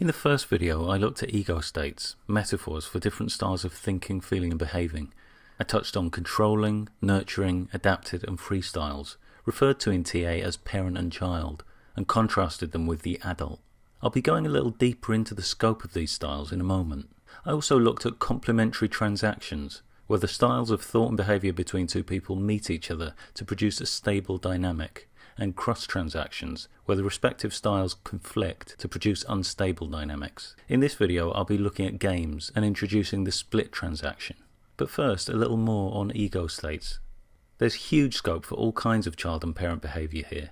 In the first video, I looked at ego states, metaphors for different styles of thinking, feeling and behaving. I touched on controlling, nurturing, adapted and free styles, referred to in TA as parent and child, and contrasted them with the adult. I'll be going a little deeper into the scope of these styles in a moment. I also looked at complementary transactions, where the styles of thought and behaviour between two people meet each other to produce a stable dynamic, and cross-transactions, where the respective styles conflict to produce unstable dynamics. In this video, I'll be looking at games and introducing the split transaction. But first, a little more on ego states. There's huge scope for all kinds of child and parent behaviour here.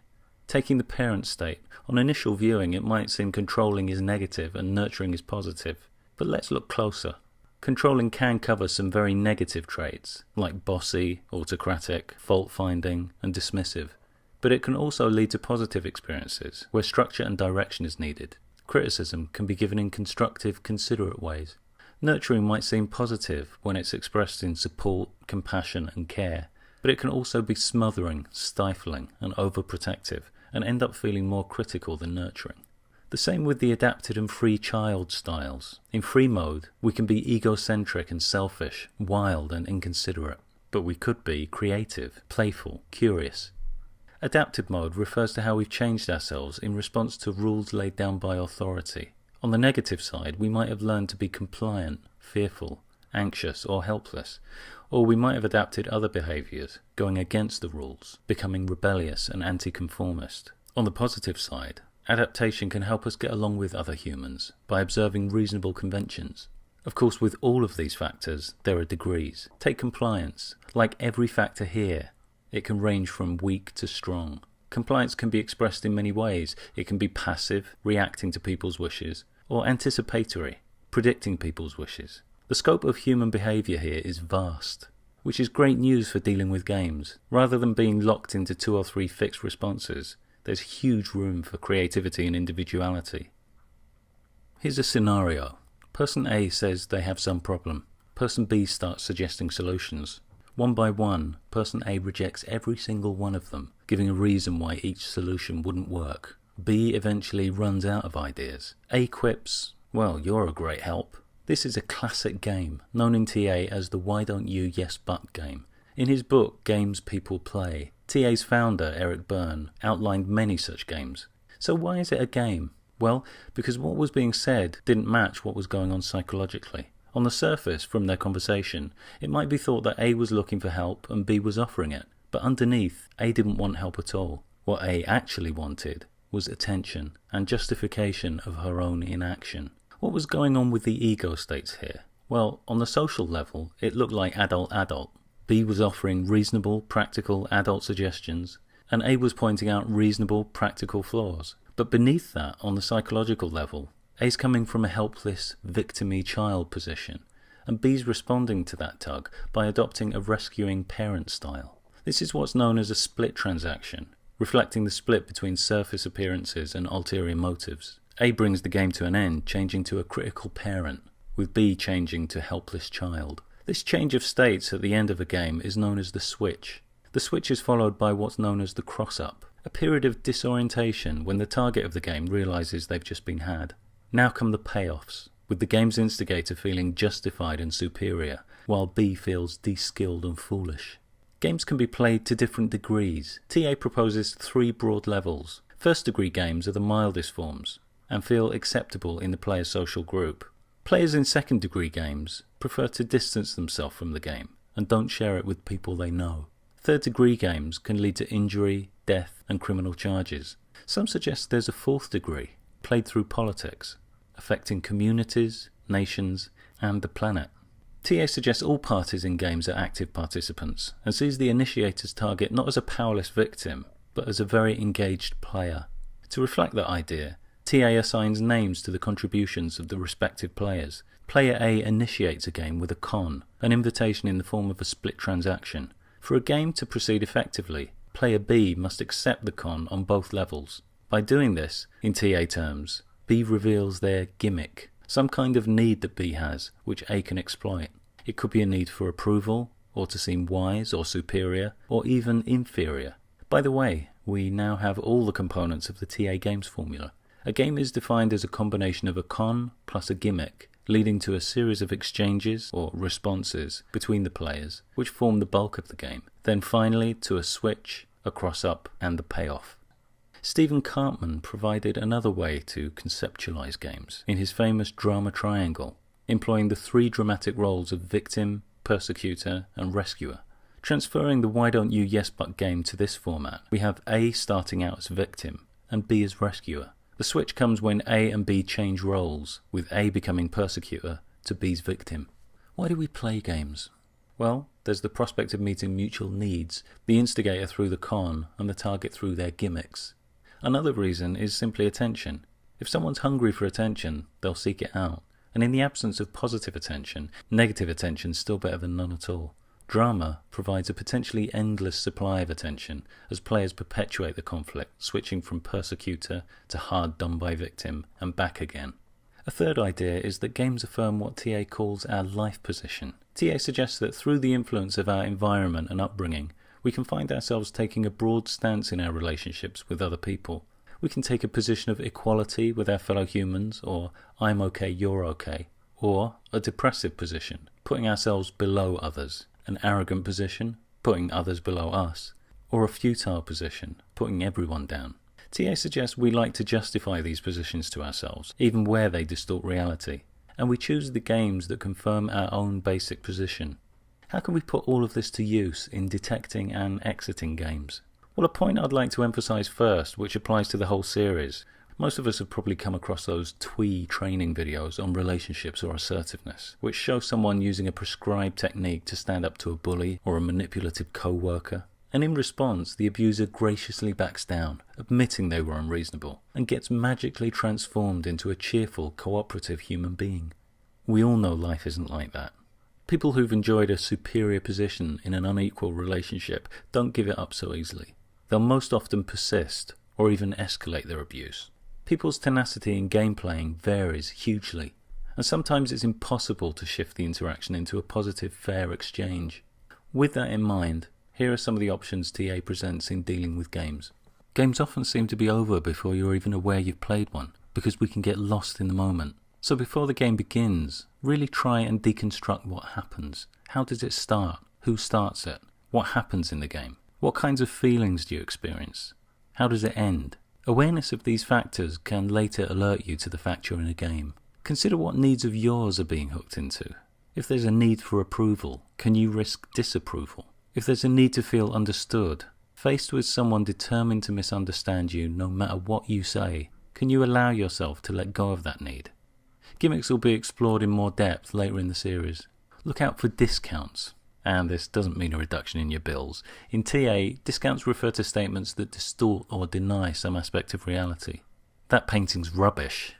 Taking the parent state, on initial viewing it might seem controlling is negative and nurturing is positive. But let's look closer. Controlling can cover some very negative traits, like bossy, autocratic, fault-finding and dismissive. But it can also lead to positive experiences, where structure and direction is needed. Criticism can be given in constructive, considerate ways. Nurturing might seem positive when it's expressed in support, compassion and care, but it can also be smothering, stifling and overprotective, and end up feeling more critical than nurturing. The same with the adapted and free child styles. In free mode, we can be egocentric and selfish, wild and inconsiderate, but we could be creative, playful, curious. Adapted mode refers to how we've changed ourselves in response to rules laid down by authority. On the negative side, we might have learned to be compliant, fearful, anxious or helpless, or we might have adapted other behaviours, going against the rules, becoming rebellious and anti-conformist. On the positive side, adaptation can help us get along with other humans by observing reasonable conventions. Of course, with all of these factors, there are degrees. Take compliance. Like every factor here, it can range from weak to strong. Compliance can be expressed in many ways. It can be passive, reacting to people's wishes, or anticipatory, predicting people's wishes. The scope of human behaviour here is vast, which is great news for dealing with games. Rather than being locked into 2 or 3 fixed responses, there's huge room for creativity and individuality. Here's a scenario. Person A says they have some problem. Person B starts suggesting solutions. One by one, person A rejects every single one of them, giving a reason why each solution wouldn't work. B eventually runs out of ideas. A quips, "Well, you're a great help." This is a classic game, known in TA as the "Why don't you yes but" game. In his book, Games People Play, TA's founder, Eric Byrne, outlined many such games. So why is it a game? Well, because what was being said didn't match what was going on psychologically. On the surface, from their conversation, it might be thought that A was looking for help and B was offering it. But underneath, A didn't want help at all. What A actually wanted was attention and justification of her own inaction. What was going on with the ego states here? Well, on the social level, it looked like adult-adult. B was offering reasonable, practical adult suggestions, and A was pointing out reasonable, practical flaws. But beneath that, on the psychological level, A's coming from a helpless, victim-y child position, and B's responding to that tug by adopting a rescuing parent style. This is what's known as a split transaction, reflecting the split between surface appearances and ulterior motives. A brings the game to an end, changing to a critical parent, with B changing to helpless child. This change of states at the end of a game is known as the switch. The switch is followed by what's known as the cross-up, a period of disorientation when the target of the game realises they've just been had. Now come the payoffs, with the game's instigator feeling justified and superior, while B feels de-skilled and foolish. Games can be played to different degrees. TA proposes 3 broad levels. First degree games are the mildest forms, and feel acceptable in the player's social group. Players in second degree games prefer to distance themselves from the game, and don't share it with people they know. Third degree games can lead to injury, death and criminal charges. Some suggest there's a 4th degree, played through politics, affecting communities, nations and the planet. TA suggests all parties in games are active participants, and sees the initiator's target not as a powerless victim, but as a very engaged player. To reflect that idea, TA assigns names to the contributions of the respective players. Player A initiates a game with a con, an invitation in the form of a split transaction. For a game to proceed effectively, player B must accept the con on both levels. By doing this, in TA terms, B reveals their gimmick, some kind of need that B has, which A can exploit. It could be a need for approval, or to seem wise or superior, or even inferior. By the way, we now have all the components of the TA Games formula. A game is defined as a combination of a con plus a gimmick, leading to a series of exchanges or responses between the players, which form the bulk of the game, then finally to a switch, a cross-up, and the payoff. Stephen Cartman provided another way to conceptualize games in his famous drama triangle, employing the three dramatic roles of victim, persecutor, and rescuer. Transferring the why don't you yes but game to this format, we have A starting out as victim and B as rescuer. The switch comes when A and B change roles, with A becoming persecutor to B's victim. Why do we play games? Well, there's the prospect of meeting mutual needs, the instigator through the con and the target through their gimmicks. Another reason is simply attention. If someone's hungry for attention, they'll seek it out. And in the absence of positive attention, negative attention's still better than none at all. Drama provides a potentially endless supply of attention as players perpetuate the conflict, switching from persecutor to hard done by victim and back again. A third idea is that games affirm what TA calls our life position. TA suggests that through the influence of our environment and upbringing, we can find ourselves taking a broad stance in our relationships with other people. We can take a position of equality with our fellow humans, or I'm okay, you're okay, or a depressive position, putting ourselves below others, an arrogant position, putting others below us, or a futile position, putting everyone down. TA suggests we like to justify these positions to ourselves, even where they distort reality, and we choose the games that confirm our own basic position. How can we put all of this to use in detecting and exiting games? Well, a point I'd like to emphasize first, which applies to the whole series. Most of us have probably come across those twee training videos on relationships or assertiveness, which show someone using a prescribed technique to stand up to a bully or a manipulative co-worker. And in response, the abuser graciously backs down, admitting they were unreasonable, and gets magically transformed into a cheerful, cooperative human being. We all know life isn't like that. People who've enjoyed a superior position in an unequal relationship don't give it up so easily. They'll most often persist, or even escalate their abuse. People's tenacity in game playing varies hugely, and sometimes it's impossible to shift the interaction into a positive, fair exchange. With that in mind, here are some of the options TA presents in dealing with games. Games often seem to be over before you're even aware you've played one, because we can get lost in the moment. So before the game begins, really try and deconstruct what happens. How does it start? Who starts it? What happens in the game? What kinds of feelings do you experience? How does it end? Awareness of these factors can later alert you to the fact you're in a game. Consider what needs of yours are being hooked into. If there's a need for approval, can you risk disapproval? If there's a need to feel understood, faced with someone determined to misunderstand you no matter what you say, can you allow yourself to let go of that need? Gimmicks will be explored in more depth later in the series. Look out for discounts. And this doesn't mean a reduction in your bills. In TA, discounts refer to statements that distort or deny some aspect of reality. That painting's rubbish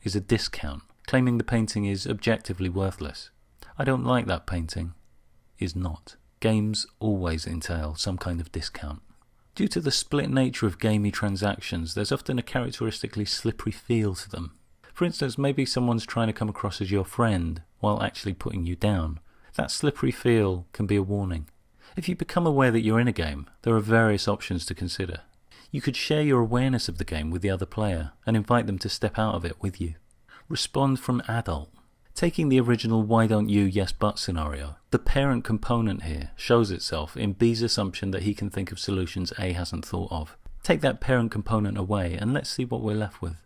is a discount, claiming the painting is objectively worthless. I don't like that painting is not. Games always entail some kind of discount. Due to the split nature of gamey transactions, there's often a characteristically slippery feel to them. For instance, maybe someone's trying to come across as your friend while actually putting you down. That slippery feel can be a warning. If you become aware that you're in a game, there are various options to consider. You could share your awareness of the game with the other player and invite them to step out of it with you. Respond from adult. Taking the original why don't you yes but scenario, the parent component here shows itself in B's assumption that he can think of solutions A hasn't thought of. Take that parent component away and let's see what we're left with.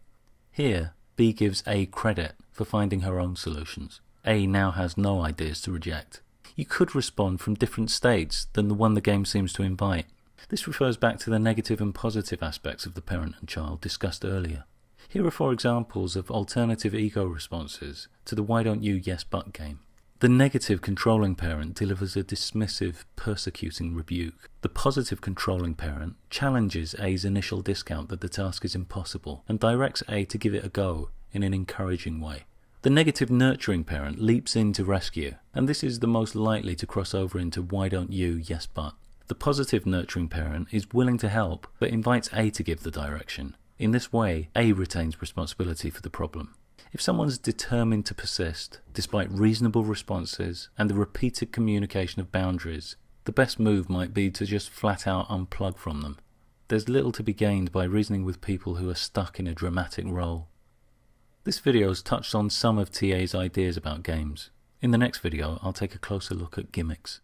Here, B gives A credit for finding her own solutions. A now has no ideas to reject. You could respond from different states than the one the game seems to invite. This refers back to the negative and positive aspects of the parent and child discussed earlier. Here are 4 examples of alternative ego responses to the why don't you yes but game. The negative controlling parent delivers a dismissive, persecuting rebuke. The positive controlling parent challenges A's initial discount that the task is impossible and directs A to give it a go in an encouraging way. The negative nurturing parent leaps in to rescue, and this is the most likely to cross over into why don't you yes but. The positive nurturing parent is willing to help but invites A to give the direction. In this way, A retains responsibility for the problem. If someone's determined to persist, despite reasonable responses and the repeated communication of boundaries, the best move might be to just flat out unplug from them. there's little to be gained by reasoning with people who are stuck in a dramatic role. This video has touched on some of TA's ideas about games. In the next video, I'll take a closer look at gimmicks.